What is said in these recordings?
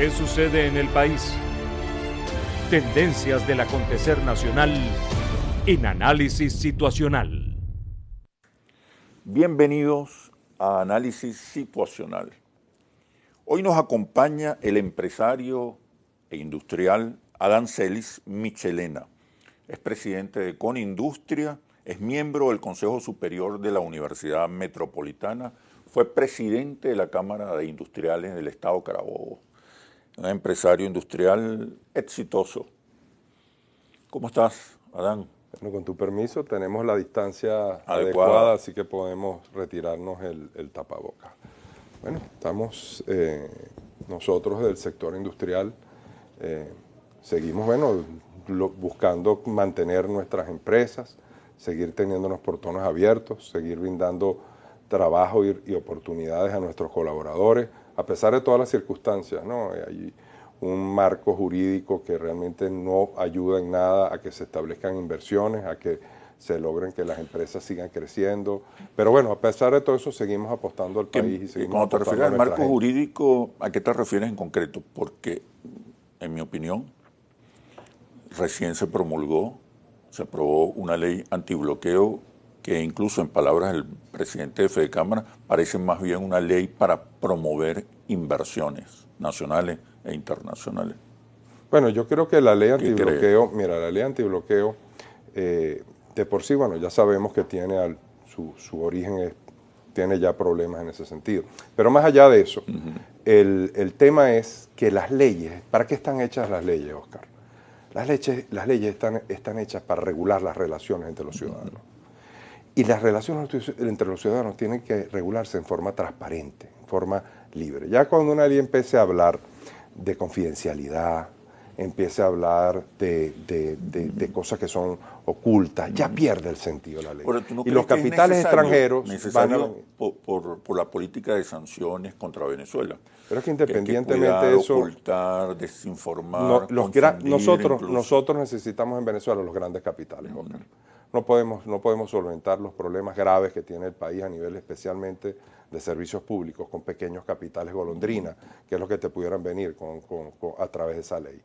¿Qué sucede en el país? Tendencias del acontecer nacional en Análisis Situacional. Bienvenidos a Análisis Situacional. Hoy nos acompaña el empresario e industrial Adán Celis Michelena. Es presidente de Conindustria, es miembro del Consejo Superior de la Universidad Metropolitana, fue presidente de la Cámara de Industriales del Estado Carabobo. Un empresario industrial exitoso. ¿Cómo estás, Adán? Bueno, con tu permiso, tenemos la distancia adecuada, así que podemos retirarnos el tapabocas. Bueno, estamos nosotros del sector industrial, seguimos buscando mantener nuestras empresas, seguir teniendo unos portones abiertos, seguir brindando trabajo y oportunidades a nuestros colaboradores, a pesar de todas las circunstancias, ¿no? Hay un marco jurídico que realmente no ayuda en nada a que se establezcan inversiones, a que se logren que las empresas sigan creciendo. Pero bueno, a pesar de todo eso, seguimos apostando al país y seguimos cuando te refieres al marco jurídico, ¿a qué te refieres en concreto? Porque, en mi opinión, recién se aprobó una ley antibloqueo que incluso en palabras del presidente de FEDECámara parece más bien una ley para promover inversiones nacionales e internacionales. Bueno, yo creo que la ley antibloqueo, mira, la ley antibloqueo, de por sí, bueno, ya sabemos que tiene su origen, tiene ya problemas en ese sentido. Pero más allá de eso, el tema es que las leyes, ¿para qué están hechas las leyes, Oscar? Las leyes están hechas para regular las relaciones entre los ciudadanos. Y las relaciones entre los ciudadanos tienen que regularse en forma transparente, en forma libre. Ya cuando una ley empiece a hablar de confidencialidad, empiece a hablar de cosas que son ocultas, ya pierde el sentido la ley. ¿No y los capitales extranjeros necesario por la política de sanciones contra Venezuela? Pero es que independientemente de eso, ocultar, desinformar, nosotros necesitamos en Venezuela los grandes capitales, Oscar. No podemos solventar los problemas graves que tiene el país a nivel especialmente de servicios públicos con pequeños capitales golondrina, que es lo que te pudieran venir a través de esa ley.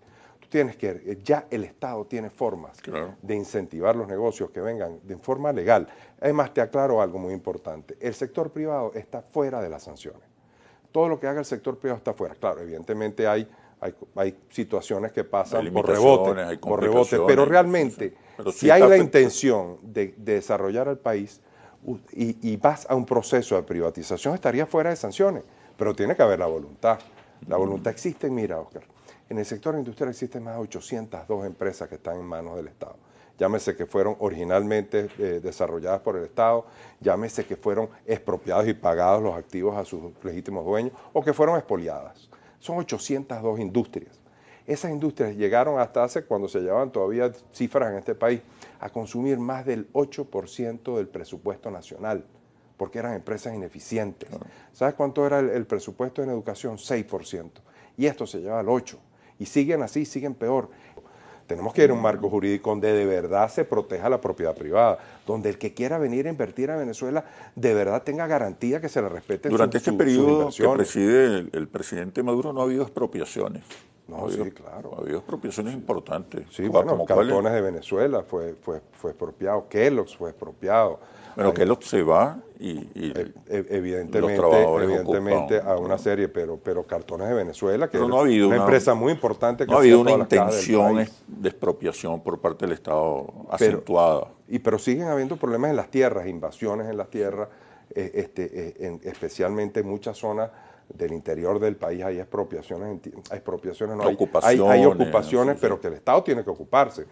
Ya el Estado tiene formas de incentivar los negocios que vengan de forma legal. Además, te aclaro algo muy importante. El sector privado está fuera de las sanciones. Todo lo que haga el sector privado está fuera. Claro, evidentemente hay situaciones que pasan por rebote, pero realmente, si hay la intención de desarrollar el país y vas a un proceso de privatización, estaría fuera de sanciones, pero tiene que haber la voluntad. La voluntad existe, mira, Oscar, en el sector industrial existen más de 802 empresas que están en manos del Estado. Llámese que fueron originalmente desarrolladas por el Estado, llámese que fueron expropiados y pagados los activos a sus legítimos dueños o que fueron expoliadas. Son 802 industrias. Esas industrias llegaron hasta hace, cuando se llevaban todavía cifras en este país, a consumir más del 8% del presupuesto nacional, porque eran empresas ineficientes. ¿Sabes cuánto era el presupuesto en educación? 6%. Y esto se lleva al 8%. Y siguen así, siguen peor. Tenemos que ir a un marco jurídico donde de verdad se proteja la propiedad privada, donde el que quiera venir a invertir a Venezuela de verdad tenga garantía que se le respeten sus inversiones. Durante este periodo que preside el presidente Maduro no ha habido expropiaciones. Sí, claro. Ha habido expropiaciones importantes. Sí, bueno, Cartones de Venezuela fue expropiado, Kellogg's fue expropiado. Bueno, Kellogg's se va y evidentemente a una serie, pero Cartones de Venezuela, que es una empresa muy importante. Que no ha habido una intención de expropiación por parte del Estado acentuada. Pero siguen habiendo problemas en las tierras, invasiones en las tierras, especialmente en muchas zonas del interior del país hay expropiaciones, hay ocupaciones, pero que el Estado tiene que ocuparse.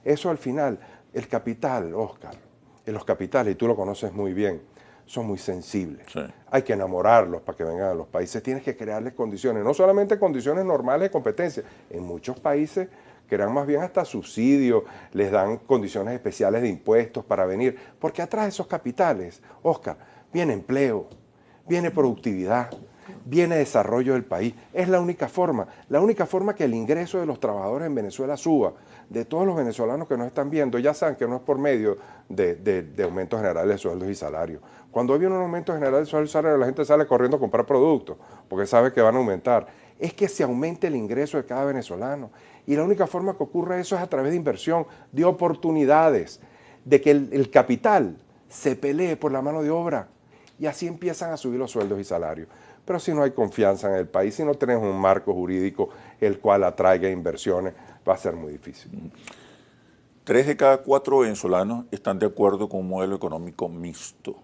Eso al final, el capital, Oscar, los capitales, y tú lo conoces muy bien, son muy sensibles. Sí. Hay que enamorarlos para que vengan a los países, tienes que crearles condiciones, no solamente condiciones normales de competencia, en muchos países crean más bien hasta subsidios, les dan condiciones especiales de impuestos para venir, porque atrás de esos capitales, Oscar, viene empleo, viene productividad, viene desarrollo del país. Es la única forma que el ingreso de los trabajadores en Venezuela suba, de todos los venezolanos que nos están viendo, ya saben que no es por medio de aumentos generales de sueldos y salarios. Cuando hay un aumento general de sueldos y salarios, la gente sale corriendo a comprar productos, porque sabe que van a aumentar. es que se aumente el ingreso de cada venezolano. Y la única forma que ocurra eso es a través de inversión, de oportunidades, de que el capital se pelee por la mano de obra. Y así empiezan a subir los sueldos y salarios. Pero si no hay confianza en el país, si no tenemos un marco jurídico el cual atraiga inversiones, va a ser muy difícil. 3 de cada 4 venezolanos están de acuerdo con un modelo económico mixto.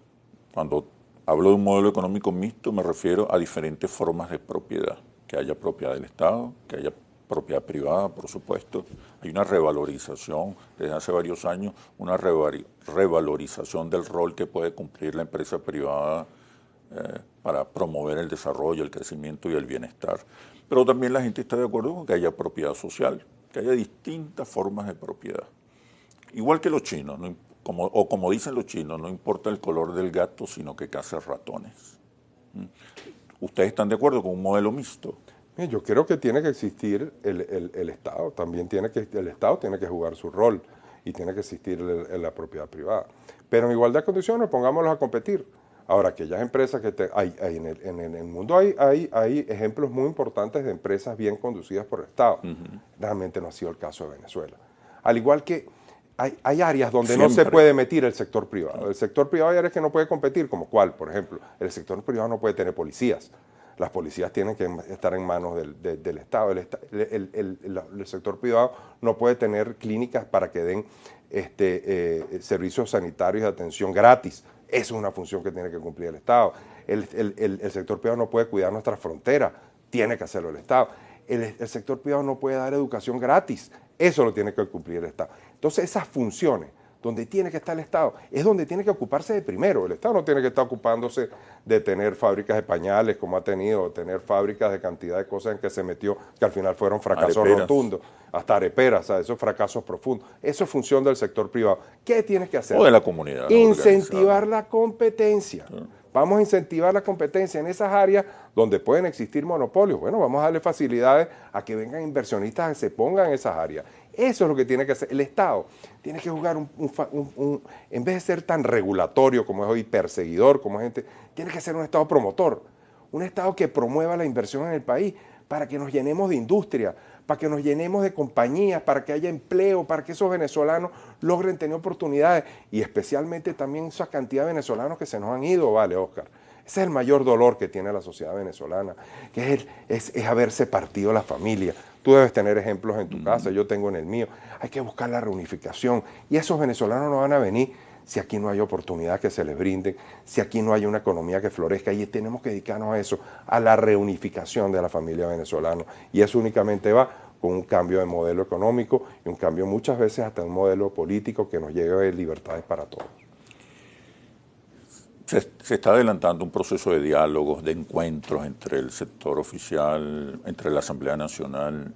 Cuando hablo de un modelo económico mixto me refiero a diferentes formas de propiedad. Que haya propiedad del Estado, que haya propiedad privada, por supuesto. Hay una revalorización desde hace varios años, una revalorización del rol que puede cumplir la empresa privada para promover el desarrollo, el crecimiento y el bienestar. Pero también la gente está de acuerdo con que haya propiedad social, que haya distintas formas de propiedad. Igual que los chinos, como dicen los chinos, no importa el color del gato, sino que caza ratones. ¿Ustedes están de acuerdo con un modelo mixto? Yo creo que tiene que existir el Estado, el Estado tiene que jugar su rol y tiene que existir la propiedad privada. Pero en igualdad de condiciones pongámoslos a competir. Ahora, aquellas empresas que en el mundo hay ejemplos muy importantes de empresas bien conducidas por el Estado. Realmente no ha sido el caso de Venezuela. Al igual que hay áreas donde no se puede meter el sector privado. El sector privado hay áreas que no puede competir, como cuál, por ejemplo, el sector privado no puede tener policías. Las policías tienen que estar en manos del Estado. El sector privado no puede tener clínicas para que den servicios sanitarios de atención gratis. Esa es una función que tiene que cumplir el Estado. El sector privado no puede cuidar nuestras fronteras, tiene que hacerlo el Estado. El sector privado no puede dar educación gratis, eso lo tiene que cumplir el Estado. Entonces esas funciones donde tiene que estar el Estado es donde tiene que ocuparse de primero. El Estado no tiene que estar ocupándose de tener fábricas de pañales como ha tenido, tener fábricas de cantidad de cosas en que se metió, que al final fueron fracasos rotundos, hasta areperas, ¿sabes? Esos fracasos profundos. Eso es función del sector privado. ¿Qué tienes que hacer? O de la comunidad. Incentivar la competencia. Vamos a incentivar la competencia en esas áreas donde pueden existir monopolios. Bueno, vamos a darle facilidades a que vengan inversionistas que se pongan en esas áreas. Eso es lo que tiene que hacer. El Estado tiene que jugar en vez de ser tan regulatorio como es hoy, perseguidor, como es gente, tiene que ser un Estado promotor. Un Estado que promueva la inversión en el país para que nos llenemos de industria, para que nos llenemos de compañías, para que haya empleo, para que esos venezolanos logren tener oportunidades y especialmente también esa cantidad de venezolanos que se nos han ido, ¿vale, Oscar? Ese es el mayor dolor que tiene la sociedad venezolana, que es haberse partido la familia. Tú debes tener ejemplos en tu casa, yo tengo en el mío. Hay que buscar la reunificación y esos venezolanos no van a venir si aquí no hay oportunidad que se les brinden, si aquí no hay una economía que florezca, y tenemos que dedicarnos a eso, a la reunificación de la familia venezolana. Y eso únicamente va con un cambio de modelo económico y un cambio muchas veces hasta un modelo político que nos lleve libertades para todos. Se está adelantando un proceso de diálogos, de encuentros entre el sector oficial, entre la Asamblea Nacional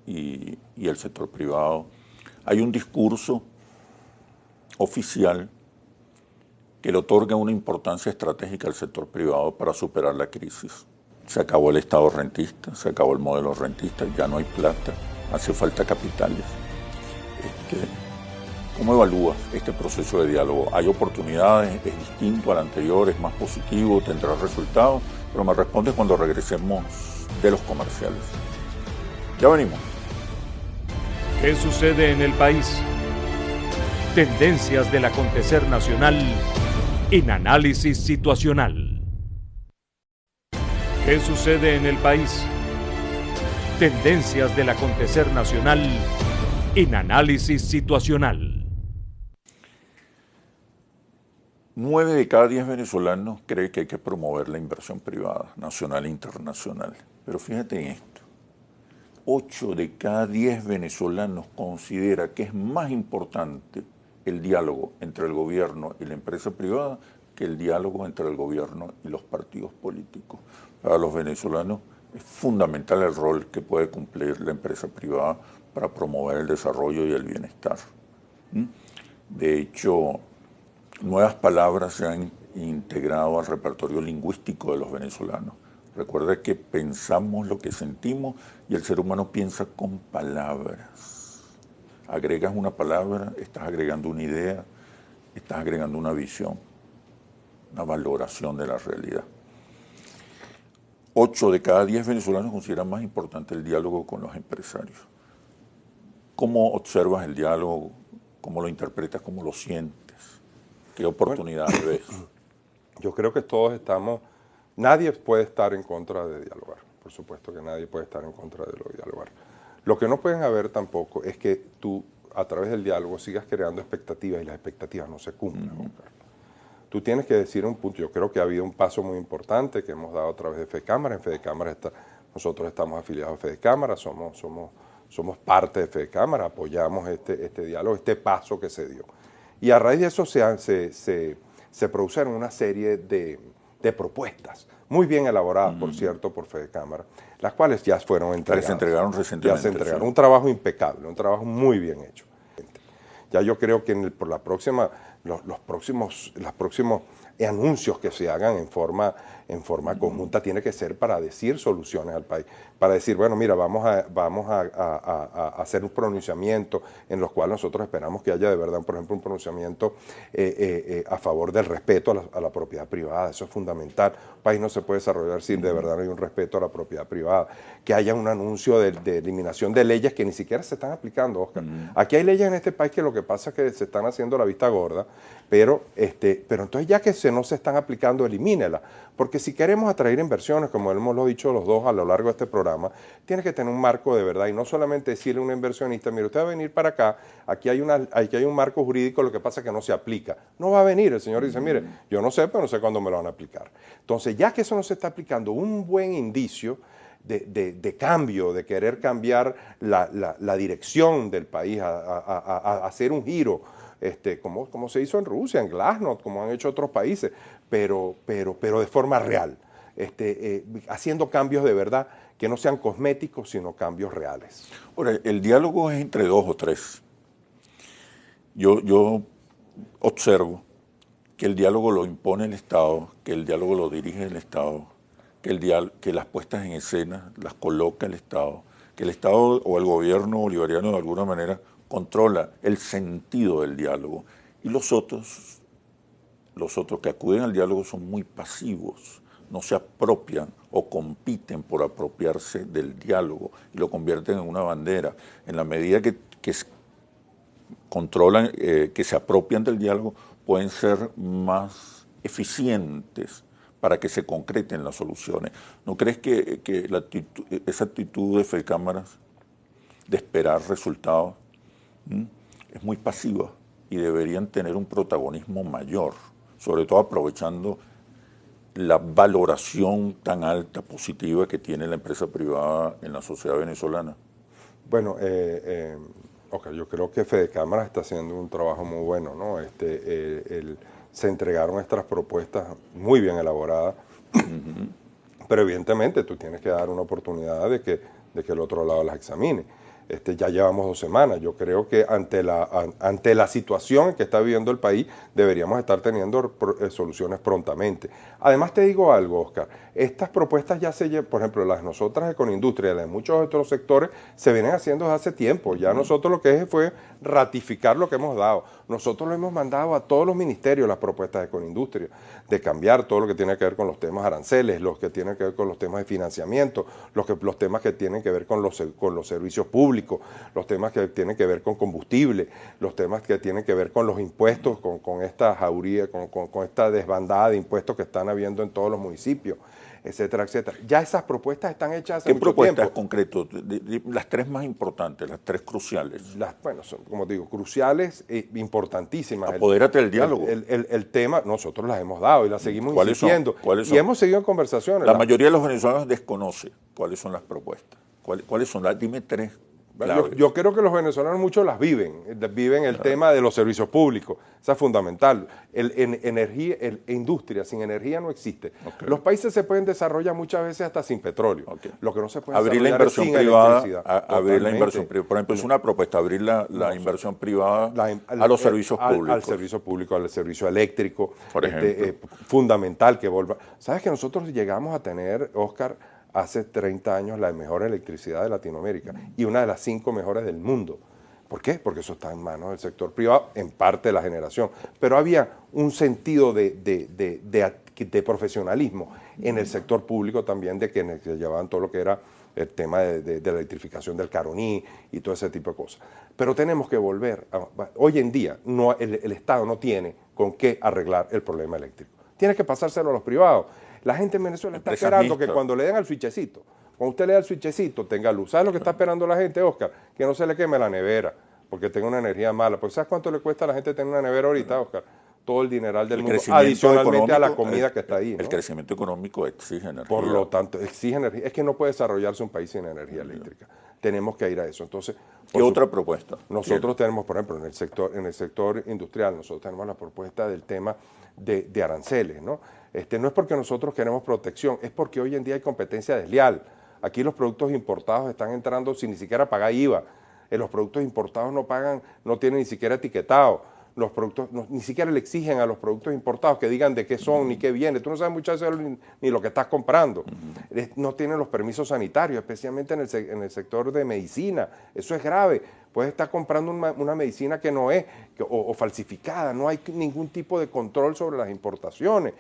y el sector privado. Hay un discurso oficial que le otorga una importancia estratégica al sector privado para superar la crisis. Se acabó el Estado rentista, se acabó el modelo rentista, ya no hay plata, hace falta capitales. ¿Cómo evalúas este proceso de diálogo? ¿Hay oportunidades? ¿Es distinto al anterior? ¿Es más positivo? ¿Tendrá resultados? Pero me respondes cuando regresemos de los comerciales. Ya venimos. ¿Qué sucede en el país? Tendencias del acontecer nacional en análisis situacional. ¿Qué sucede en el país? Tendencias del acontecer nacional en análisis situacional. 9 de cada 10 venezolanos cree que hay que promover la inversión privada, nacional e internacional. Pero fíjate en esto. 8 de cada 10 venezolanos considera que es más importante el diálogo entre el gobierno y la empresa privada que el diálogo entre el gobierno y los partidos políticos. Para los venezolanos es fundamental el rol que puede cumplir la empresa privada para promover el desarrollo y el bienestar. De hecho, nuevas palabras se han integrado al repertorio lingüístico de los venezolanos. Recuerda que pensamos lo que sentimos y el ser humano piensa con palabras. Agregas una palabra, estás agregando una idea, estás agregando una visión, una valoración de la realidad. 8 de cada 10 venezolanos consideran más importante el diálogo con los empresarios. ¿Cómo observas el diálogo? ¿Cómo lo interpretas? ¿Cómo lo sientes? ¿Qué oportunidades ves? Yo creo que todos estamos, nadie puede estar en contra de dialogar, por supuesto que nadie puede estar en contra de dialogar. Lo que no pueden haber tampoco es que tú a través del diálogo sigas creando expectativas y las expectativas no se cumplan. Tú tienes que decir un punto, yo creo que ha habido un paso muy importante que hemos dado a través de FEDECámara. En FEDECámara nosotros estamos afiliados a FEDECámara, somos parte de FEDECámara, apoyamos este diálogo, este paso que se dio. Y a raíz de eso se produjeron una serie de propuestas, muy bien elaboradas, por cierto, por FEDECámara, las cuales ya fueron entregadas. Se entregaron recientemente. Ya se entregaron, sí. Un trabajo impecable, un trabajo muy bien hecho. Ya yo creo que por los próximos anuncios que se hagan en forma conjunta tiene que ser para decir soluciones al país, para decir, bueno, mira, vamos a hacer un pronunciamiento en los cuales nosotros esperamos que haya de verdad, por ejemplo, un pronunciamiento a favor del respeto a la propiedad privada. Eso es fundamental. Un país no se puede desarrollar si de verdad no hay un respeto a la propiedad privada. Que haya un anuncio de eliminación de leyes que ni siquiera se están aplicando, Oscar. Aquí hay leyes en este país que lo que pasa es que se están haciendo la vista gorda, pero entonces ya que no se están aplicando, elimínelas. Porque si queremos atraer inversiones, como hemos dicho los dos a lo largo de este programa, tiene que tener un marco de verdad y no solamente decirle a un inversionista, mire, usted va a venir para acá, aquí hay un marco jurídico, lo que pasa es que no se aplica. No va a venir, el señor dice, mire, yo no sé, pero no sé cuándo me lo van a aplicar. Entonces, ya que eso no se está aplicando, un buen indicio de cambio, de querer cambiar la dirección del país, a hacer un giro, como se hizo en Rusia, en Glasnost, como han hecho otros países, pero de forma real, haciendo cambios de verdad que no sean cosméticos, sino cambios reales. Ahora, el diálogo es entre 2 o 3. Yo observo que el diálogo lo impone el Estado, que el diálogo lo dirige el Estado, que las puestas en escena las coloca el Estado, que el Estado o el gobierno bolivariano de alguna manera controla el sentido del diálogo. Y los otros que acuden al diálogo son muy pasivos, no se apropian o compiten por apropiarse del diálogo y lo convierten en una bandera. En la medida que controlan, que se apropian del diálogo, pueden ser más eficientes para que se concreten las soluciones. ¿No crees que esa actitud de FEDECámaras de esperar resultados es muy pasiva y deberían tener un protagonismo mayor, sobre todo aprovechando la valoración tan alta, positiva que tiene la empresa privada en la sociedad venezolana? Bueno, yo creo que FEDECámaras está haciendo un trabajo muy bueno, ¿no? Se entregaron estas propuestas muy bien elaboradas, pero evidentemente tú tienes que dar una oportunidad de que el otro lado las examine. Ya llevamos 2 semanas. Yo creo que ante la situación que está viviendo el país deberíamos estar teniendo soluciones prontamente. Además te digo algo, Oscar, estas propuestas ya por ejemplo, las nosotras de Econindustria, las de muchos otros sectores, se vienen haciendo desde hace tiempo. Ya nosotros lo que fue ratificar lo que hemos dado. Nosotros lo hemos mandado a todos los ministerios las propuestas de Econindustria, de cambiar todo lo que tiene que ver con los temas aranceles, los que tienen que ver con los temas de financiamiento, los temas que tienen que ver con los servicios públicos, los temas que tienen que ver con combustible, los temas que tienen que ver con los impuestos, con esta jauría, con esta desbandada de impuestos que están habiendo en todos los municipios, etcétera, etcétera. Ya esas propuestas están hechas hace mucho tiempo. ¿Qué propuestas concretas? Las 3 más importantes, las 3 cruciales. Son, como digo, cruciales e importantísimas. Apodérate del diálogo. El tema, nosotros las hemos dado y las seguimos ¿Cuáles insistiendo. ¿Cuáles son? Y hemos seguido en conversaciones. La mayoría de los venezolanos desconoce cuáles son las propuestas. ¿Cuáles son? Dime 3. Yo creo que los venezolanos muchos las viven el tema de los servicios públicos, eso es fundamental. Energía, industria, sin energía no existe. Okay. Los países se pueden desarrollar mulas veces hasta sin petróleo. Okay. Lo que no se puede abrir la inversión privada, abrir la inversión privada. Por ejemplo, es una propuesta, abrir la inversión privada a los servicios públicos. Al servicio público, al servicio eléctrico, por ejemplo. Fundamental que vuelva. ¿Sabes que nosotros llegamos a tener, Oscar, hace 30 años la mejor electricidad de Latinoamérica y una de las 5 mejores del mundo? ¿Por qué? Porque eso está en manos del sector privado, en parte de la generación. Pero había un sentido de de profesionalismo en el sector público también, de quienes llevaban todo lo que era el tema de la electrificación del Caroní y todo ese tipo de cosas. Pero tenemos que volver, hoy en día el Estado no tiene con qué arreglar el problema eléctrico. Tiene que pasárselo a los privados. La gente en Venezuela está esperando que cuando le den al switchecito, cuando usted le da el switchecito, tenga luz. ¿Sabes lo que está esperando la gente, Oscar? Que no se le queme la nevera, porque tenga una energía mala. Pues ¿sabes cuánto le cuesta a la gente tener una nevera ahorita, Oscar? Todo el dineral del mundo, adicionalmente a la comida que está ahí, ¿no? El crecimiento económico exige energía. Por lo tanto, exige energía. Es que no puede desarrollarse un país sin energía eléctrica. Tenemos que ir a eso. Entonces, ¿qué otra propuesta? Nosotros tenemos, por ejemplo, en el sector industrial, nosotros tenemos la propuesta del tema de aranceles, ¿no? No es porque nosotros queremos protección, es porque hoy en día hay competencia desleal. Aquí los productos importados están entrando sin ni siquiera pagar IVA. Los productos importados no tienen ni siquiera etiquetado. Los productos, ni siquiera le exigen a los productos importados que digan de qué son ni qué viene. Tú no sabes muchas veces ni lo que estás comprando. No tienen los permisos sanitarios, especialmente en el sector de medicina. Eso es grave. Puedes estar comprando una medicina que no es, o falsificada. No hay ningún tipo de control sobre las importaciones.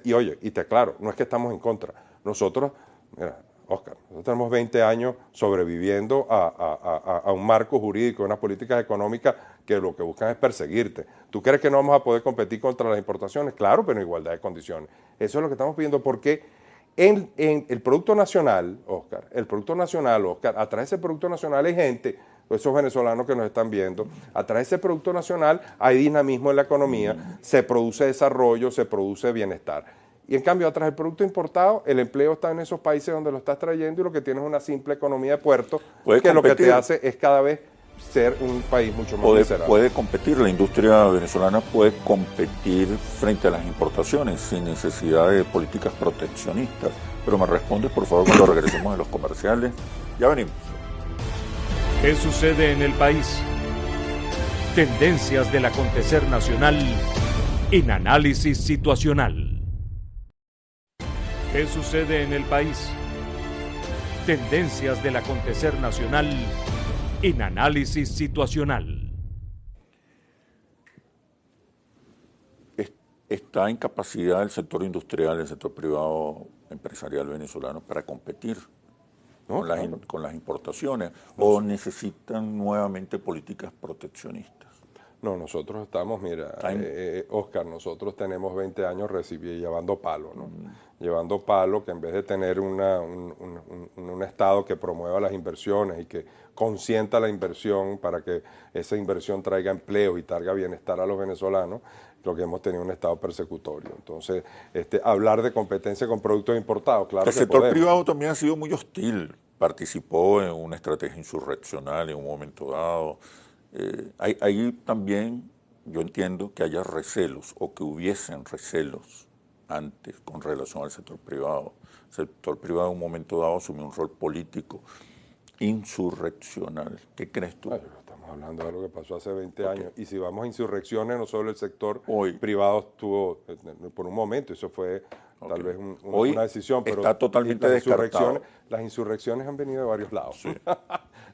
Y oye, y te aclaro, no es que estamos en contra. Nosotros, mira, Oscar, nosotros tenemos 20 años sobreviviendo a un marco jurídico, unas políticas económicas que lo que buscan es perseguirte. ¿Tú crees que no vamos a poder competir contra las importaciones? Claro, pero en igualdad de condiciones. Eso es lo que estamos pidiendo, porque en el Producto Nacional, Oscar, a través de ese Producto Nacional hay gente, esos venezolanos que nos están viendo, a través de ese Producto Nacional hay dinamismo en la economía, se produce desarrollo, se produce bienestar. Y en cambio, atrás del producto importado, el empleo está en esos países donde lo estás trayendo y lo que tienes es una simple economía de puerto, que lo que te hace es cada vez ser un país mucho más miserable. Puede competir, la industria venezolana puede competir frente a las importaciones sin necesidad de políticas proteccionistas. Pero me respondes, por favor, cuando regresemos de los comerciales. Ya venimos. ¿Qué sucede en el país? Tendencias del acontecer nacional en análisis situacional. ¿Qué sucede en el país? Tendencias del acontecer nacional en análisis situacional. ¿Está en capacidad el sector industrial, el sector privado empresarial venezolano para competir con las importaciones? ¿O necesitan nuevamente políticas proteccionistas? No, nosotros estamos, mira, Oscar, nosotros tenemos 20 años llevando palo, ¿no? Llevando palo, que en vez de tener un Estado que promueva las inversiones y que consienta la inversión para que esa inversión traiga empleo y traiga bienestar a los venezolanos, lo que hemos tenido un Estado persecutorio. Entonces, hablar de competencia con productos importados, claro que podemos. El sector privado también ha sido muy hostil, participó en una estrategia insurreccional en un momento dado. Ahí también yo entiendo que haya recelos o que hubiesen recelos antes con relación al sector privado. El sector privado en un momento dado asumió un rol político insurreccional. ¿Qué crees tú? Estamos hablando de lo que pasó hace 20 años. Y si vamos a insurrecciones, no solo el sector privado estuvo por un momento, eso fue tal vez una decisión, pero está totalmente descartado. Las insurrecciones han venido de varios lados. Sí.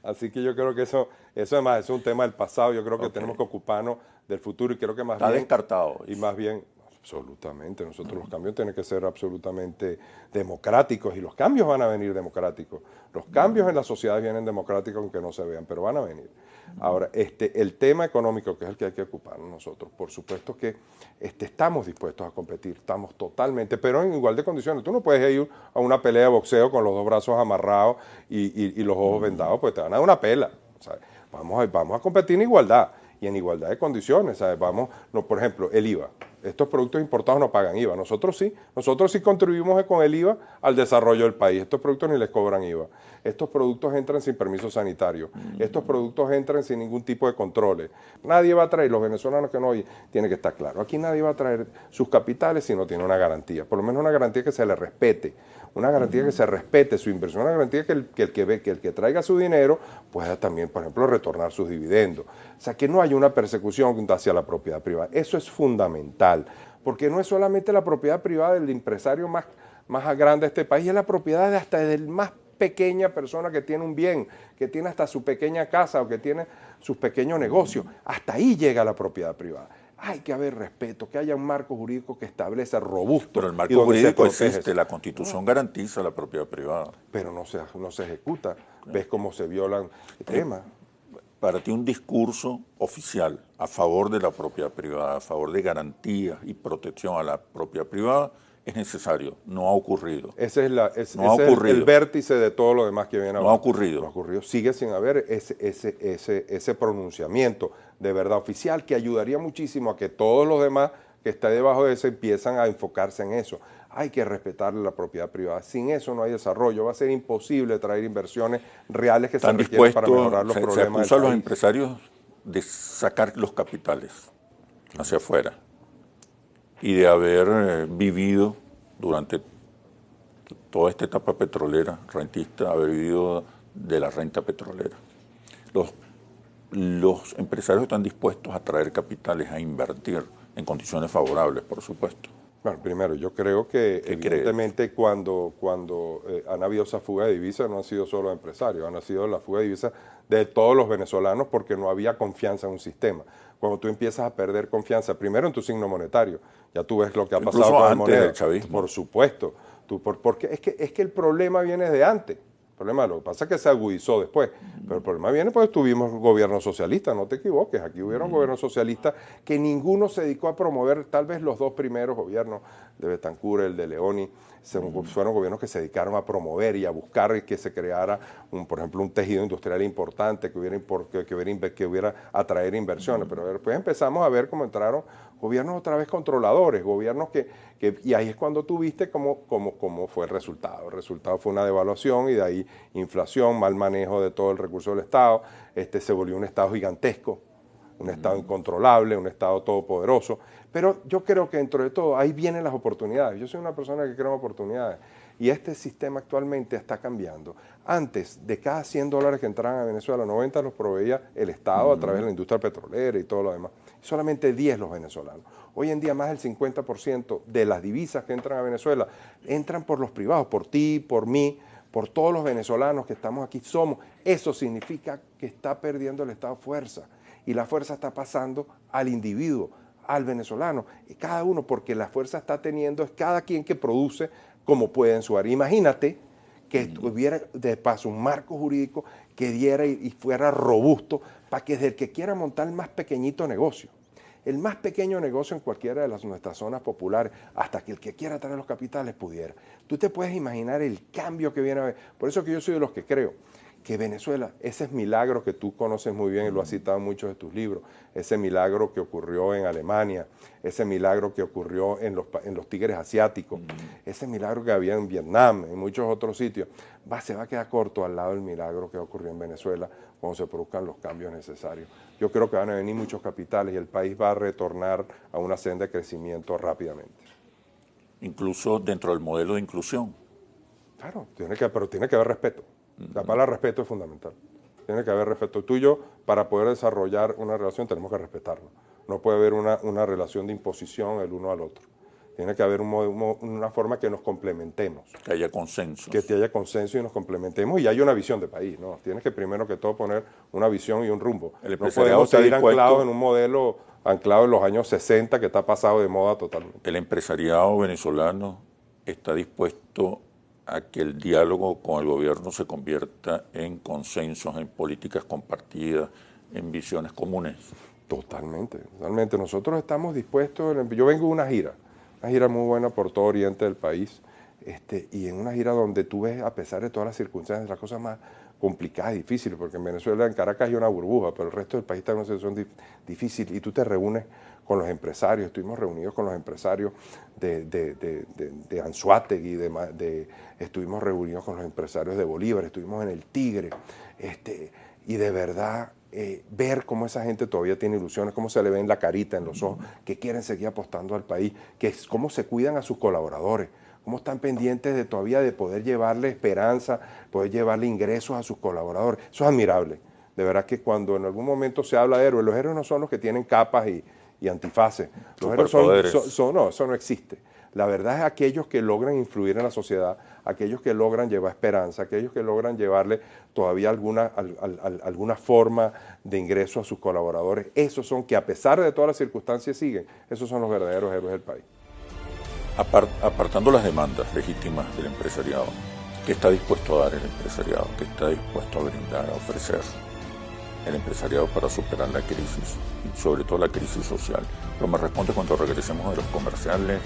Así que yo creo que eso además es un tema del pasado. Yo creo que tenemos que ocuparnos del futuro y creo que más bien... Está descartado. Y más bien, absolutamente, nosotros los cambios tienen que ser absolutamente democráticos y los cambios van a venir democráticos. Los cambios en la sociedad vienen democráticos aunque no se vean, pero van a venir. Ahora, el tema económico, que es el que hay que ocuparnos nosotros, por supuesto que estamos dispuestos a competir, estamos totalmente, pero en igual de condiciones. Tú no puedes ir a una pelea de boxeo con los dos brazos amarrados y los ojos vendados, pues te van a dar una pela. ¿Sabes? Vamos a competir en igualdad y en igualdad de condiciones. ¿Sabes? Por ejemplo, el IVA. Estos productos importados no pagan IVA. Nosotros sí contribuimos con el IVA al desarrollo del país. Estos productos ni les cobran IVA. Estos productos entran sin permiso sanitario. Estos productos entran sin ningún tipo de controles. Nadie va a traer, los venezolanos que no oyen, tiene que estar claro. Aquí nadie va a traer sus capitales si no tiene una garantía. Por lo menos una garantía que se le respete. Una garantía que se respete su inversión, una garantía que el que traiga su dinero pueda también, por ejemplo, retornar sus dividendos. O sea, que no haya una persecución hacia la propiedad privada. Eso es fundamental, porque no es solamente la propiedad privada del empresario más grande de este país, es la propiedad hasta del más pequeña persona que tiene un bien, que tiene hasta su pequeña casa o que tiene sus pequeños negocios. Hasta ahí llega la propiedad privada. hay que haber respeto, que haya un marco jurídico que establece robusto. Pero el marco jurídico existe, la Constitución garantiza la propiedad privada. Pero no se ejecuta. ¿Ves cómo se violan temas? Para ti un discurso oficial a favor de la propiedad privada, a favor de garantías y protección a la propiedad privada, es necesario. No ha ocurrido. Ese es el vértice de todo lo demás que viene ahora. No ha ocurrido. No ha ocurrido. Sigue sin haber ese pronunciamiento de verdad oficial que ayudaría muchísimo a que todos los demás que están debajo de eso empiezan a enfocarse en eso. Hay que respetar la propiedad privada. Sin eso no hay desarrollo. Va a ser imposible traer inversiones reales que se requieren para mejorar los problemas. Se acusa a los empresarios de sacar los capitales hacia afuera y de haber vivido durante toda esta etapa petrolera, rentista, haber vivido de la renta petrolera. Los empresarios están dispuestos a traer capitales, a invertir en condiciones favorables, por supuesto. Bueno, primero, yo creo que evidentemente cuando han habido esa fuga de divisas no han sido solo empresarios, han sido la fuga de divisas de todos los venezolanos porque no había confianza en un sistema. Cuando tú empiezas a perder confianza, primero en tu signo monetario, ya tú ves lo que ha pasado con la moneda. Del chavismo. Por supuesto, porque es que el problema viene de antes. Lo que pasa es que se agudizó después, pero el problema viene porque tuvimos gobierno socialista, no te equivoques, aquí hubieron gobiernos socialistas que ninguno se dedicó a promover, tal vez los dos primeros gobiernos de Betancur, el de Leoni, fueron gobiernos que se dedicaron a promover y a buscar que se creara, por ejemplo, un tejido industrial importante que hubiera atraer inversiones, pero después empezamos a ver cómo entraron gobiernos otra vez controladores, gobiernos y ahí es cuando tú viste cómo fue el resultado. El resultado fue una devaluación y de ahí inflación, mal manejo de todo el recurso del Estado, se volvió un Estado gigantesco, un Estado incontrolable, un Estado todopoderoso. Pero yo creo que dentro de todo ahí vienen las oportunidades. Yo soy una persona que cree en oportunidades y este sistema actualmente está cambiando. Antes, de cada $100 que entraban a Venezuela, 90 los proveía el Estado a través de la industria petrolera y todo lo demás. Solamente 10 los venezolanos. Hoy en día más del 50% de las divisas que entran a Venezuela entran por los privados, por ti, por mí, por todos los venezolanos que estamos aquí. Eso significa que está perdiendo el Estado fuerza y la fuerza está pasando al individuo, al venezolano, y cada uno, porque la fuerza está teniendo, es cada quien que produce como puede en su área. Imagínate que tuviera de paso un marco jurídico que diera y fuera robusto para que desde el que quiera montar el más pequeñito negocio, el más pequeño negocio en cualquiera de nuestras zonas populares, hasta que el que quiera traer los capitales pudiera. Tú te puedes imaginar el cambio que viene a ver. Por eso que yo soy de los que creo que Venezuela, ese es milagro que tú conoces muy bien y lo has citado en muchos de tus libros, ese milagro que ocurrió en Alemania, ese milagro que ocurrió en los tigres asiáticos, ese milagro que había en Vietnam, en muchos otros sitios, se va a quedar corto al lado del milagro que ocurrió en Venezuela cuando se produzcan los cambios necesarios. Yo creo que van a venir muchos capitales y el país va a retornar a una senda de crecimiento rápidamente. Incluso dentro del modelo de inclusión. Claro, pero tiene que haber respeto. La palabra respeto es fundamental. Tiene que haber respeto. Tú y yo, para poder desarrollar una relación, tenemos que respetarnos. No puede haber una relación de imposición el uno al otro. Tiene que haber una forma que nos complementemos. Que haya consenso. Que haya consenso y nos complementemos y haya una visión de país, ¿no? Tienes que primero que todo poner una visión y un rumbo. No podemos seguir anclados en un modelo anclado en los años 60 que está pasado de moda totalmente. El empresariado venezolano está dispuesto a que el diálogo con el gobierno se convierta en consensos, en políticas compartidas, en visiones comunes. Totalmente, totalmente. Nosotros estamos dispuestos, yo vengo de una gira muy buena por todo oriente del país, y en una gira donde tú ves, a pesar de todas las circunstancias, las cosas más complicadas y difíciles, porque en Venezuela, en Caracas hay una burbuja, pero el resto del país está en una situación difícil, y tú te reúnes con los empresarios, estuvimos reunidos con los empresarios de Anzoátegui, estuvimos reunidos con los empresarios de Bolívar, estuvimos en el Tigre, y de verdad ver cómo esa gente todavía tiene ilusiones, cómo se le ve en la carita, en los ojos, que quieren seguir apostando al país, cómo se cuidan a sus colaboradores, cómo están pendientes de todavía de poder llevarle esperanza, poder llevarle ingresos a sus colaboradores. Eso es admirable. De verdad que cuando en algún momento se habla de héroes, los héroes no son los que tienen capas y antifaces. Los héroes no, eso no existe. La verdad es aquellos que logran influir en la sociedad, aquellos que logran llevar esperanza, aquellos que logran llevarle todavía alguna forma de ingreso a sus colaboradores. Esos son que a pesar de todas las circunstancias siguen, esos son los verdaderos héroes del país. Apartando las demandas legítimas del empresariado, ¿qué está dispuesto a dar el empresariado? ¿Qué está dispuesto a brindar, a ofrecer el empresariado para superar la crisis, y sobre todo la crisis social? Pero me responde cuando regresemos de los comerciales.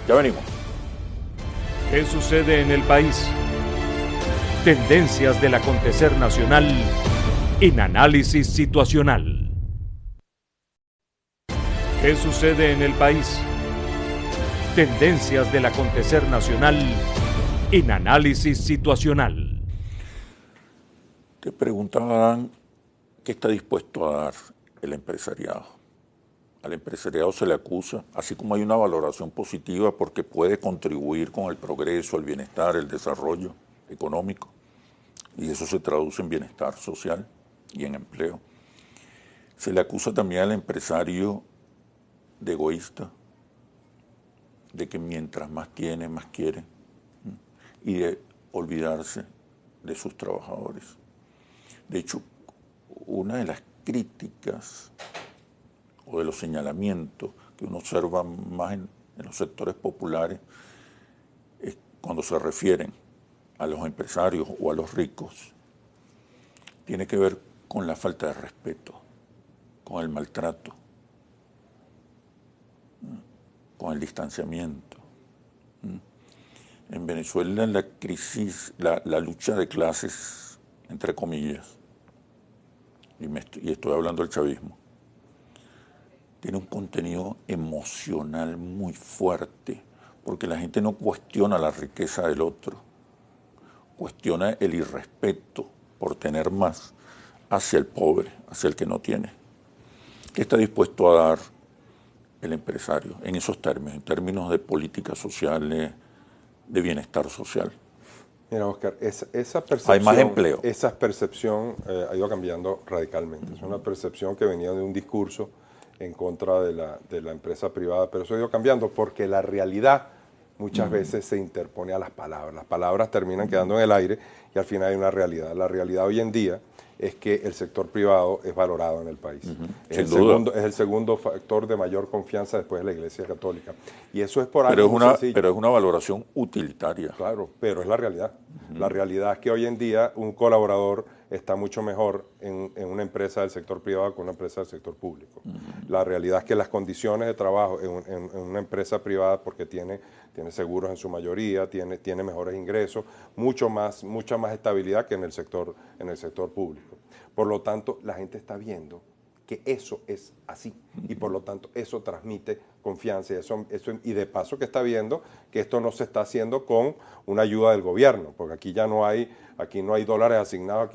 Ya venimos. ¿Qué sucede en el país? Tendencias del acontecer nacional en Análisis Situacional. ¿Qué sucede en el país? Tendencias del acontecer nacional en Análisis Situacional. Te preguntaban qué está dispuesto a dar el empresariado. Al empresariado se le acusa, así como hay una valoración positiva porque puede contribuir con el progreso, el bienestar, el desarrollo económico, y eso se traduce en bienestar social y en empleo. Se le acusa también al empresario de egoísta, de que mientras más tiene, más quiere, y de olvidarse de sus trabajadores. De hecho, una de las críticas o de los señalamientos que uno observa más en los sectores populares es cuando se refieren a los empresarios o a los ricos, tiene que ver con la falta de respeto, con el maltrato, con el distanciamiento. En Venezuela la crisis, la lucha de clases, entre comillas, y estoy hablando del chavismo, tiene un contenido emocional muy fuerte, porque la gente no cuestiona la riqueza del otro, cuestiona el irrespeto por tener más hacia el pobre, hacia el que no tiene. ¿Qué está dispuesto a dar el empresario en esos términos, en términos de políticas sociales, de bienestar social? Mira, Oscar, esa percepción, hay más empleo. Esa percepción ha ido cambiando radicalmente. Es una percepción que venía de un discurso en contra de la empresa privada, pero eso ha ido cambiando porque la realidad muchas veces se interpone a las palabras. Las palabras terminan quedando en el aire y al final hay una realidad. La realidad hoy en día es que el sector privado es valorado en el país. Es el segundo factor de mayor confianza después de la Iglesia Católica. Y eso es por algo muy sencillo. Pero es una valoración utilitaria. Claro, pero es la realidad. La realidad es que hoy en día un colaborador está mucho mejor en una empresa del sector privado que una empresa del sector público. La realidad es que las condiciones de trabajo en una empresa privada, porque tiene seguros en su mayoría, tiene mejores ingresos, mucha más estabilidad que en el sector público. Por lo tanto, la gente está viendo que eso es así y por lo tanto eso transmite confianza y de paso que está viendo que esto no se está haciendo con una ayuda del gobierno, porque aquí no hay dólares asignados,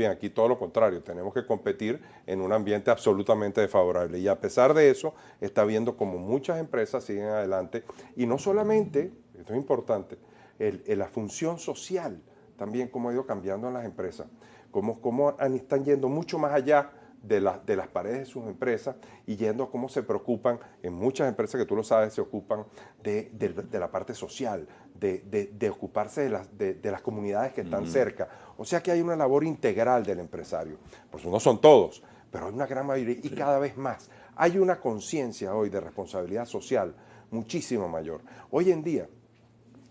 aquí todo lo contrario, tenemos que competir en un ambiente absolutamente desfavorable y a pesar de eso está viendo como muchas empresas siguen adelante y no solamente, esto es importante, la función social también cómo ha ido cambiando en las empresas, cómo están yendo mucho más allá de las paredes de sus empresas y yendo a cómo se preocupan, en muchas empresas que tú lo sabes, se ocupan de la parte social, de ocuparse de las comunidades que están cerca. O sea que hay una labor integral del empresario. Pues no son todos, pero hay una gran mayoría y cada vez más. Hay una conciencia hoy de responsabilidad social muchísimo mayor. Hoy en día,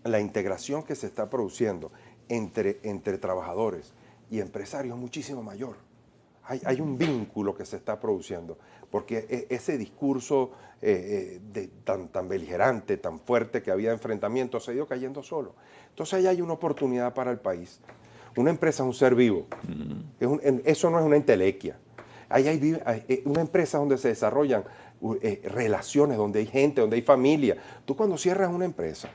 la integración que se está produciendo entre trabajadores y empresarios es muchísimo mayor. Hay un vínculo que se está produciendo, porque ese discurso tan beligerante, tan fuerte que había de enfrentamiento, se ha ido cayendo solo. Entonces ahí hay una oportunidad para el país. Una empresa es un ser vivo, eso no es una entelequia. Ahí hay una empresa donde se desarrollan relaciones, donde hay gente, donde hay familia. Tú cuando cierras una empresa,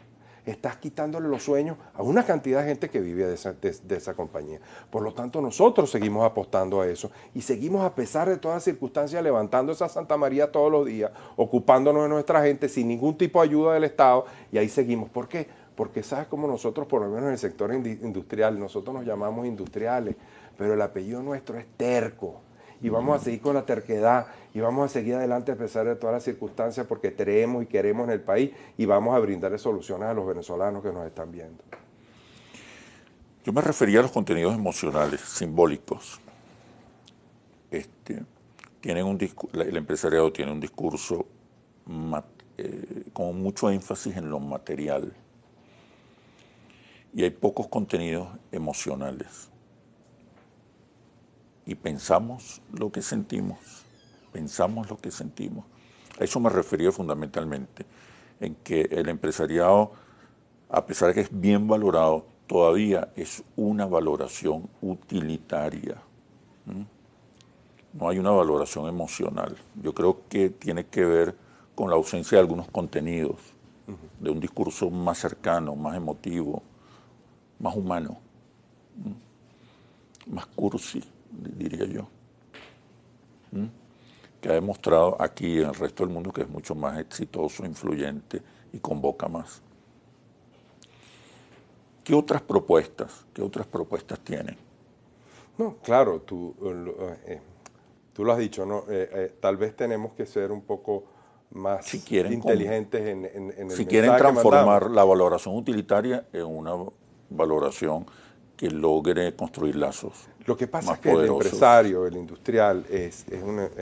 estás quitándole los sueños a una cantidad de gente que vive de esa compañía. Por lo tanto, nosotros seguimos apostando a eso y seguimos, a pesar de todas las circunstancias, levantando esa Santa María todos los días, ocupándonos de nuestra gente sin ningún tipo de ayuda del Estado y ahí seguimos. ¿Por qué? Porque sabes cómo nosotros, por lo menos en el sector industrial, nosotros nos llamamos industriales, pero el apellido nuestro es terco. y vamos a seguir con la terquedad y vamos a seguir adelante a pesar de todas las circunstancias porque creemos y queremos en el país y vamos a brindarle soluciones a los venezolanos que nos están viendo. Yo me refería a los contenidos emocionales, simbólicos. El empresariado tiene un discurso con mucho énfasis en lo material y hay pocos contenidos emocionales. Y pensamos lo que sentimos, A eso me refería fundamentalmente, en que el empresariado, a pesar de que es bien valorado, todavía es una valoración utilitaria. No hay una valoración emocional. Yo creo que tiene que ver con la ausencia de algunos contenidos, de un discurso más cercano, más emotivo, más humano, más cursi, diría yo, que ha demostrado aquí y en el resto del mundo que es mucho más exitoso, influyente y convoca más. ¿Qué otras propuestas tienen? No, claro, tú lo has dicho, ¿no? Tal vez tenemos que ser un poco más inteligentes en el mensaje. Si quieren transformar la valoración utilitaria en una valoración que logre construir lazos. Lo que pasa es que poderosos. El empresario, el industrial, es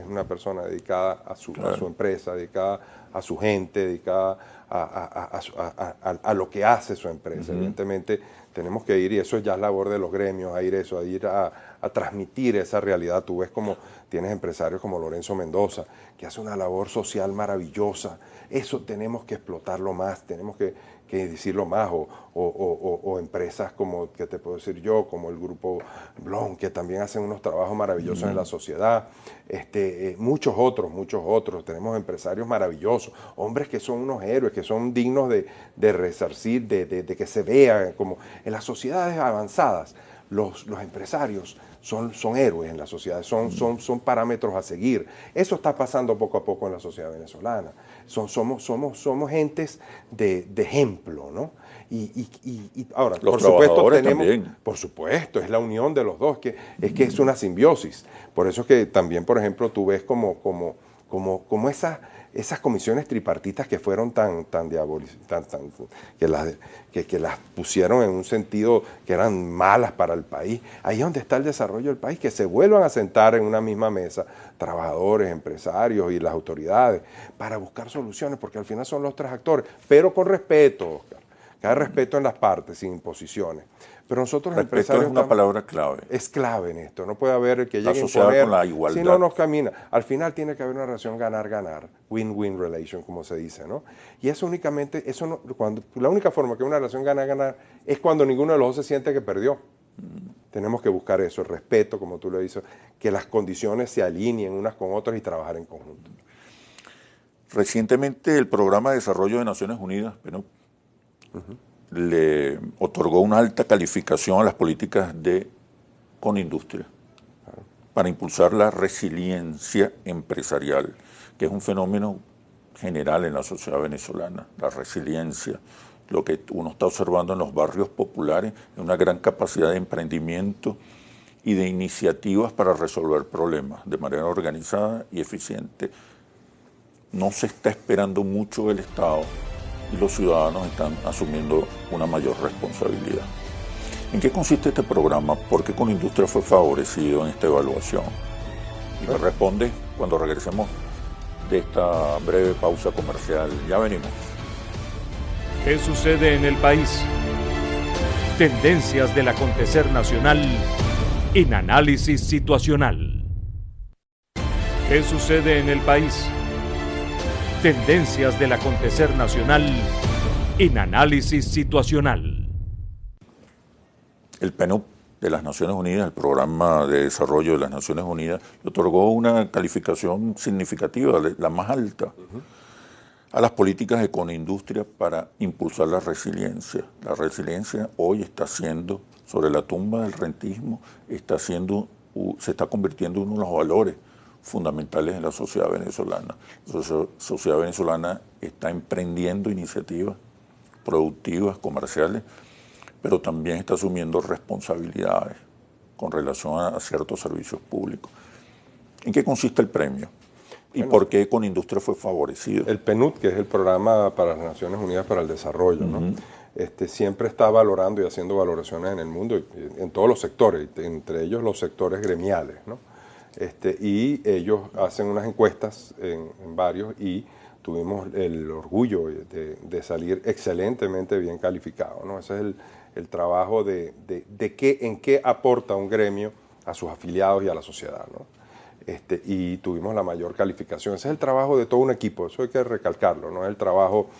una persona dedicada a su empresa, dedicada a su gente, dedicada a lo que hace su empresa. Evidentemente tenemos que ir, y eso ya es labor de los gremios, a ir a transmitir esa realidad. Tú ves como tienes empresarios como Lorenzo Mendoza, que hace una labor social maravillosa. Eso tenemos que explotarlo más, tenemos que decirlo más, o empresas como, ¿qué te puedo decir yo? Como el Grupo Blon, que también hacen unos trabajos maravillosos en la sociedad. Muchos otros. Tenemos empresarios maravillosos, hombres que son unos héroes, que son dignos de resarcir, de que se vean como en las sociedades avanzadas. Los empresarios son héroes en la sociedad, son parámetros a seguir. Eso está pasando poco a poco en la sociedad venezolana. Somos gentes de ejemplo, ¿no? Y ahora, los por supuesto, también. Por supuesto, es la unión de los dos, que es una simbiosis. Por eso es que también, por ejemplo, tú ves como esas comisiones tripartitas que fueron tan diabólicas, que las pusieron en un sentido que eran malas para el país. Ahí es donde está el desarrollo del país, que se vuelvan a sentar en una misma mesa trabajadores, empresarios y las autoridades para buscar soluciones, porque al final son los tres actores, pero con respeto, Oscar. Que haya respeto en las partes, sin imposiciones. Pero nosotros respeto empresarios... es una palabra clave. Es clave en esto. No puede haber el que llegue a imponer con la igualdad. Si no nos camina. Al final tiene que haber una relación ganar-ganar. Win-win relation, como se dice, ¿no? Y eso únicamente... la única forma que una relación gana-ganar es cuando ninguno de los dos se siente que perdió. Tenemos que buscar eso, el respeto, como tú lo dices, que las condiciones se alineen unas con otras y trabajar en conjunto. Recientemente el Programa de Desarrollo de Naciones Unidas, le otorgó una alta calificación a las políticas de Conindustria para impulsar la resiliencia empresarial, que es un fenómeno general en la sociedad venezolana. La resiliencia, lo que uno está observando en los barrios populares, es una gran capacidad de emprendimiento y de iniciativas para resolver problemas de manera organizada y eficiente. No se está esperando mucho del Estado y los ciudadanos están asumiendo una mayor responsabilidad. ¿En qué consiste este programa? ¿Por qué Conindustria fue favorecido en esta evaluación? Y me responde cuando regresemos de esta breve pausa comercial. Ya venimos. ¿Qué sucede en el país? Tendencias del acontecer nacional en análisis situacional. ¿Qué sucede en el país? Tendencias del acontecer nacional en análisis situacional. El PNUD de las Naciones Unidas, el Programa de Desarrollo de las Naciones Unidas, le otorgó una calificación significativa, la más alta, a las políticas de Conindustria para impulsar la resiliencia. La resiliencia hoy está siendo, sobre la tumba del rentismo, se está convirtiendo en uno de los valores fundamentales en la sociedad venezolana. La sociedad venezolana está emprendiendo iniciativas productivas, comerciales, pero también está asumiendo responsabilidades con relación a ciertos servicios públicos. ¿En qué consiste el premio? ¿Y por qué Econindustria fue favorecido? El PNUD, que es el Programa para las Naciones Unidas para el Desarrollo, ¿no? Siempre está valorando y haciendo valoraciones en el mundo, en todos los sectores, entre ellos los sectores gremiales, ¿no? Y ellos hacen unas encuestas en varios y tuvimos el orgullo de salir excelentemente bien calificados, ¿no? Ese es el trabajo en qué aporta un gremio a sus afiliados y a la sociedad, ¿no? Y tuvimos la mayor calificación. Ese es el trabajo de todo un equipo, eso hay que recalcarlo, no es el trabajo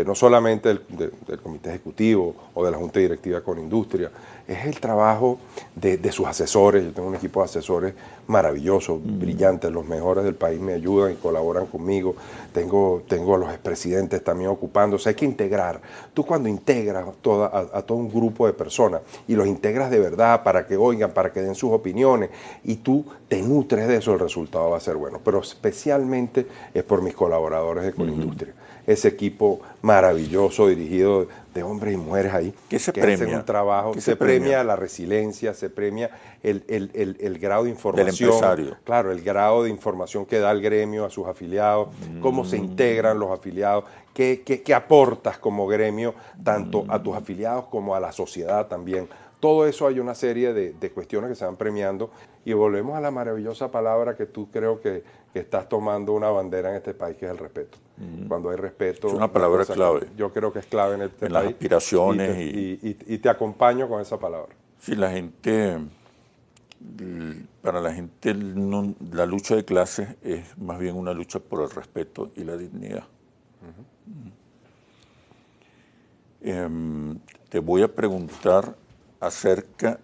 no solamente del Comité Ejecutivo o de la Junta Directiva de Econindustria, es el trabajo de sus asesores. Yo tengo un equipo de asesores maravilloso, brillantes, los mejores del país me ayudan y colaboran conmigo. Tengo a los expresidentes también ocupándose. Hay que integrar. Tú cuando integras a todo un grupo de personas y los integras de verdad para que oigan, para que den sus opiniones y tú te nutres de eso, el resultado va a ser bueno. Pero especialmente es por mis colaboradores de Econindustria. Ese equipo maravilloso dirigido de hombres y mujeres ahí que hacen un trabajo. Se premia la resiliencia, se premia el grado de información. Del empresario. Claro, el grado de información que da el gremio a sus afiliados, cómo se integran los afiliados, qué aportas como gremio, tanto a tus afiliados como a la sociedad también. Todo eso hay una serie de cuestiones que se van premiando y volvemos a la maravillosa palabra que tú creo que estás tomando una bandera en este país, que es el respeto. Cuando hay respeto... Es una palabra clave. Yo creo que es clave en este país. Las aspiraciones y te acompaño con esa palabra. Sí, para la gente la lucha de clases es más bien una lucha por el respeto y la dignidad. Te voy a preguntar acerca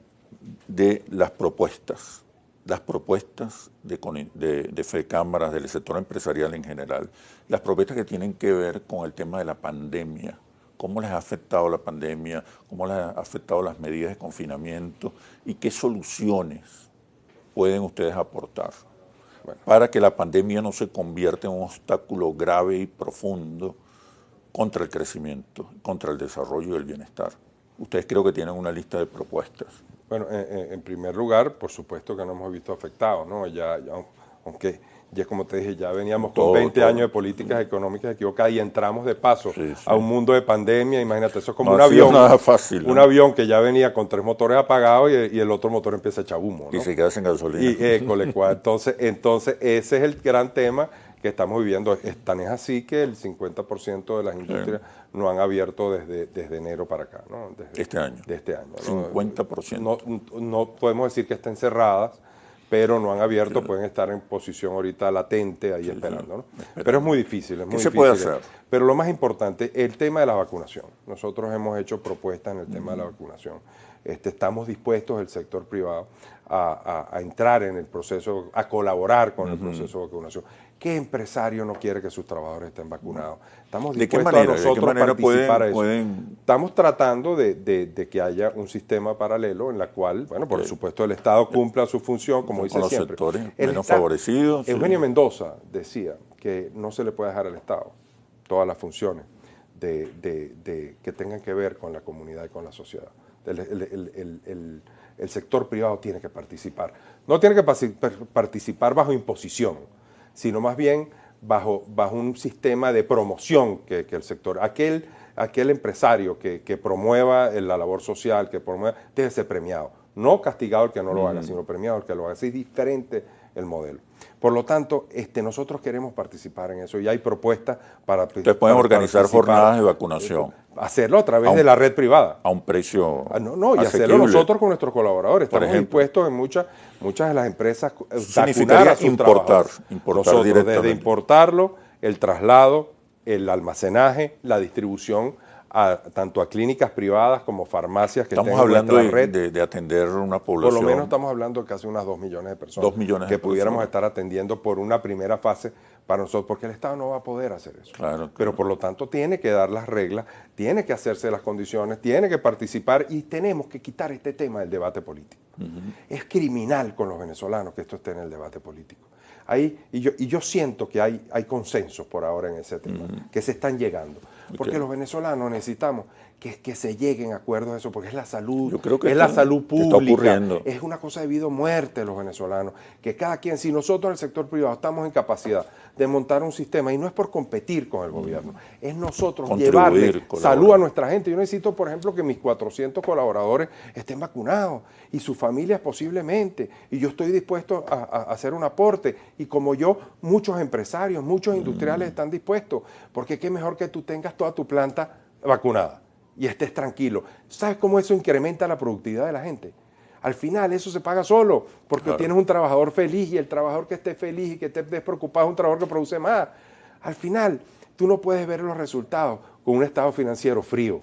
de las propuestas de FECámaras, del sector empresarial en general, las propuestas que tienen que ver con el tema de la pandemia. ¿Cómo les ha afectado la pandemia? ¿Cómo les ha afectado las medidas de confinamiento? ¿Y qué soluciones pueden ustedes aportar para que la pandemia no se convierta en un obstáculo grave y profundo contra el crecimiento, contra el desarrollo y el bienestar? Ustedes creo que tienen una lista de propuestas. Bueno, en primer lugar, por supuesto que nos hemos visto afectados, ¿no? Aunque ya como te dije, ya veníamos con 20 años de políticas económicas equivocadas y entramos de paso a un mundo de pandemia. Imagínate, eso es como un avión. Nada fácil, ¿no? Un avión que ya venía con 3 motores apagados y el otro motor empieza a echar humo, ¿no? Y se queda sin gasolina. Entonces, ese es el gran tema que estamos viviendo. Tan es así que el 50% de las industrias no han abierto desde enero para acá, ¿no? De este año, ¿no? 50%. No podemos decir que estén cerradas, pero no han abierto, pueden estar en posición ahorita latente ahí esperando, ¿no? Pero es muy difícil, ¿Qué se puede hacer? Pero lo más importante, el tema de la vacunación. Nosotros hemos hecho propuestas en el tema de la vacunación. Estamos dispuestos, el sector privado, a entrar en el proceso, a colaborar con el proceso de vacunación. ¿Qué empresario no quiere que sus trabajadores estén vacunados? Estamos dispuestos a nosotros participar a eso. Estamos tratando de que haya un sistema paralelo en la cual, bueno, por supuesto el Estado cumpla su función, como dice siempre. Con los sectores menos favorecidos. Eugenio Mendoza decía que no se le puede dejar al Estado todas las funciones que tengan que ver con la comunidad y con la sociedad. El sector privado tiene que participar. No tiene que participar bajo imposición, sino más bien bajo un sistema de promoción que el sector. Aquel empresario que promueva la labor social, que promueva, debe ser premiado. No castigado el que no lo haga, sino premiado el que lo haga. Así es diferente el modelo. Por lo tanto, nosotros queremos participar en eso y hay propuestas para... Ustedes pueden organizar jornadas de vacunación. Hacerlo a través de la red privada. A un precio y hacerlo nosotros con nuestros colaboradores. Estamos dispuestos en muchas de las empresas vacunar a sus importar nosotros, directamente. Desde importarlo, el traslado, el almacenaje, la distribución, tanto a clínicas privadas como farmacias que estamos hablando de atender una población. Por lo menos estamos hablando de casi unas 2 millones de personas. 2 millones que pudiéramos estar atendiendo por una primera fase para nosotros, porque el Estado no va a poder hacer eso. Claro. Pero por lo tanto tiene que dar las reglas, tiene que hacerse las condiciones, tiene que participar y tenemos que quitar este tema del debate político. Es criminal con los venezolanos que esto esté en el debate político. Y yo siento que hay consensos por ahora en ese tema, que se están llegando. porque los venezolanos necesitamos que se lleguen a acuerdos de eso, porque es la salud, yo creo que es la salud pública, está es una cosa de vida o muerte de los venezolanos, que cada quien, si nosotros en el sector privado estamos en capacidad de montar un sistema, y no es por competir con el gobierno, es nosotros llevarle salud a nuestra gente. Yo necesito, por ejemplo, que mis 400 colaboradores estén vacunados, y sus familias posiblemente, y yo estoy dispuesto a hacer un aporte, y como yo, muchos empresarios, muchos industriales están dispuestos, porque qué mejor que tú tengas toda tu planta vacunada y estés tranquilo. ¿Sabes cómo eso incrementa la productividad de la gente? Al final eso se paga solo, porque tienes un trabajador feliz, y el trabajador que esté feliz y que esté despreocupado es un trabajador que produce más. Al final, tú no puedes ver los resultados con un estado financiero frío,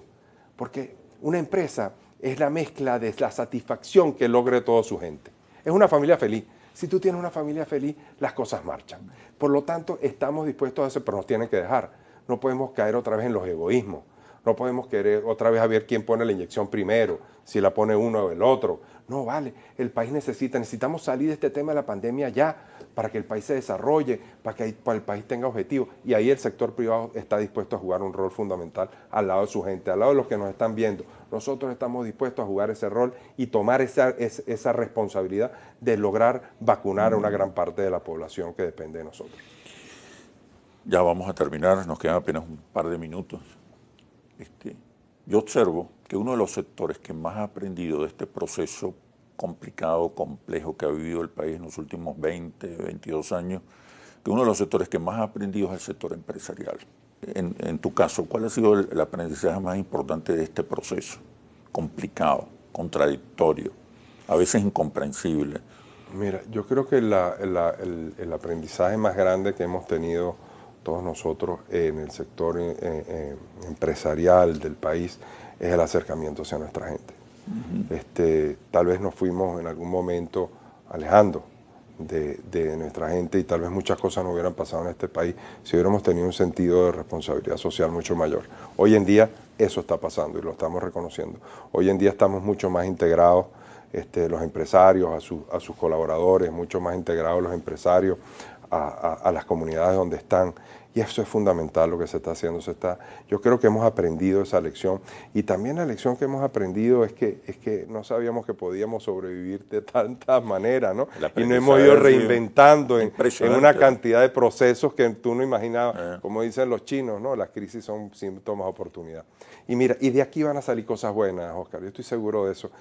porque una empresa es la mezcla de la satisfacción que logre toda su gente. Es una familia feliz. Si tú tienes una familia feliz, las cosas marchan. Por lo tanto, estamos dispuestos a eso, pero nos tienen que dejar. No podemos caer otra vez en los egoísmos. No podemos querer otra vez a ver quién pone la inyección primero, si la pone uno o el otro. No, vale, el país necesitamos salir de este tema de la pandemia ya, para que el país se desarrolle, para que el país tenga objetivos. Y ahí el sector privado está dispuesto a jugar un rol fundamental al lado de su gente, al lado de los que nos están viendo. Nosotros estamos dispuestos a jugar ese rol y tomar esa responsabilidad de lograr vacunar a una gran parte de la población que depende de nosotros. Ya vamos a terminar, nos quedan apenas un par de minutos. Yo observo que uno de los sectores que más ha aprendido de este proceso complicado, complejo que ha vivido el país en los últimos 20, 22 años, que uno de los sectores que más ha aprendido es el sector empresarial. En tu caso, ¿cuál ha sido el aprendizaje más importante de este proceso? Complicado, contradictorio, a veces incomprensible. Mira, yo creo que el aprendizaje más grande que hemos tenido todos nosotros en el sector empresarial del país es el acercamiento hacia nuestra gente. Tal vez nos fuimos en algún momento alejando de nuestra gente, y tal vez muchas cosas no hubieran pasado en este país si hubiéramos tenido un sentido de responsabilidad social mucho mayor. Hoy en día eso está pasando y lo estamos reconociendo. Hoy en día estamos mucho más integrados, los empresarios a sus colaboradores, mucho más integrados los empresarios a las comunidades donde están, y eso es fundamental lo que se está haciendo. Yo creo que hemos aprendido esa lección, y también la lección que hemos aprendido es que no sabíamos que podíamos sobrevivir de tantas maneras, ¿no? Y nos hemos ido reinventando en una cantidad de procesos que tú no imaginabas. Como dicen los chinos, ¿no? Las crisis son síntomas de oportunidad. Y mira, y de aquí van a salir cosas buenas, Oscar, yo estoy seguro de eso.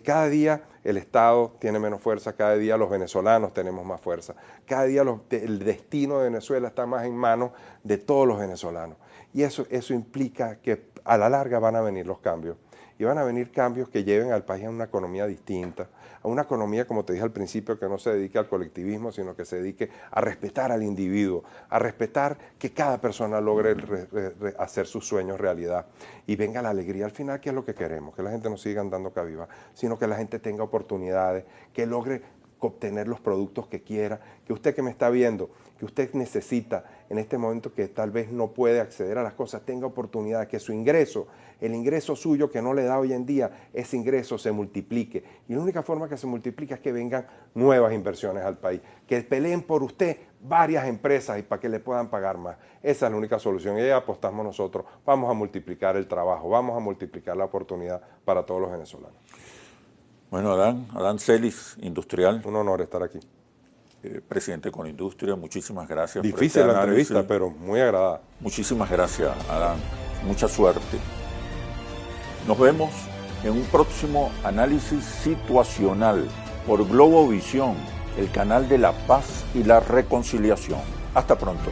Cada día el Estado tiene menos fuerza, cada día los venezolanos tenemos más fuerza, cada día el destino de Venezuela está más en manos de todos los venezolanos. Y eso implica que a la larga van a venir los cambios. Y van a venir cambios que lleven al país a una economía distinta, a una economía, como te dije al principio, que no se dedique al colectivismo, sino que se dedique a respetar al individuo, a respetar que cada persona logre hacer sus sueños realidad, y venga la alegría al final, que es lo que queremos, que la gente no siga andando caviva, sino que la gente tenga oportunidades, que logre obtener los productos que quiera, que usted que me está viendo, que usted necesita en este momento, que tal vez no puede acceder a las cosas, tenga oportunidad, que su ingreso, el ingreso suyo que no le da hoy en día, ese ingreso se multiplique. Y la única forma que se multiplica es que vengan nuevas inversiones al país, que peleen por usted varias empresas y para que le puedan pagar más. Esa es la única solución, y ahí apostamos nosotros. Vamos a multiplicar el trabajo, vamos a multiplicar la oportunidad para todos los venezolanos. Bueno, Adán Celis, industrial. Un honor estar aquí. Presidente con Industria, muchísimas gracias. Difícil por la entrevista, pero muy agradable. Muchísimas gracias, Adán. Mucha suerte. Nos vemos en un próximo análisis situacional por Globovisión, el canal de la paz y la reconciliación. Hasta pronto.